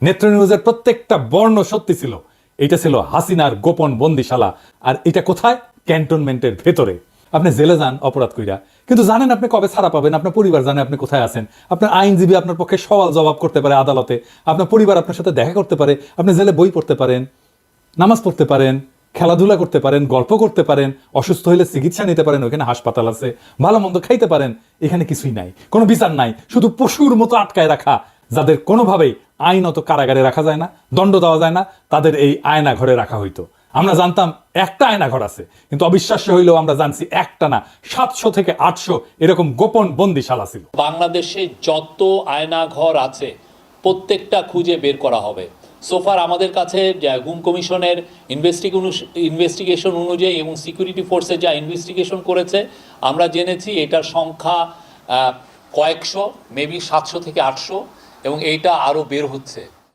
নেত্র নিউজের প্রত্যেকটা বর্ণ সত্যি ছিল। এটা ছিল হাসিনার গোপন বন্দিশালা। আর এটা কোথায়? ক্যান্টনমেন্টের ভেতরে। আপনি জেলে যান অপরাধ কইরা, কিন্তু জানেন আপনি কবে ছাড়া পাবেন, আপনার পরিবার জানে আপনি কোথায় আছেন, আপনার আইনজীবী আপনার পক্ষে সওয়াল জবাব করতে পারে আদালতে, আপনার পরিবার আপনার সাথে দেখা করতে পারে, আপনি জেলে বই পড়তে পারেন, নামাজ পড়তে পারেন, খেলাধুলা করতে পারেন, গল্প করতে পারেন, অসুস্থ হলে চিকিৎসা নিতে পারেন, ওখানে হাসপাতাল আছে, ভালো মন্দ খাইতে পারেন। এখানে কিছুই নাই, কোনো বিচার নাই, শুধু পশুর মতো আটকায় রাখা, যাদের কোনোভাবেই আইনত কারাগারে রাখা যায় না, দণ্ড দেওয়া যায় না, তাদের এই আয়না ঘরে রাখা হইতো। আমরা জানতাম একটা আয়না ঘর আছে, কিন্তু অবিশ্বাস্য হইলেও আমরা জানছি একটা না 700 থেকে 800 এরকম গোপন বন্দিশালা ছিল। বাংলাদেশে যত আয়না ঘর আছে প্রত্যেকটা খুঁজে বের করা হবে। সোফার আমাদের কাছে গুম কমিশনের ইনভেস্টিগেশন অনুযায়ী এবং সিকিউরিটি ফোর্সে যা ইনভেস্টিগেশন করেছে, আমরা জেনেছি এটার সংখ্যা কয়েকশো, মেবি 700 থেকে 800, এবং এইটা আরও বের হচ্ছে।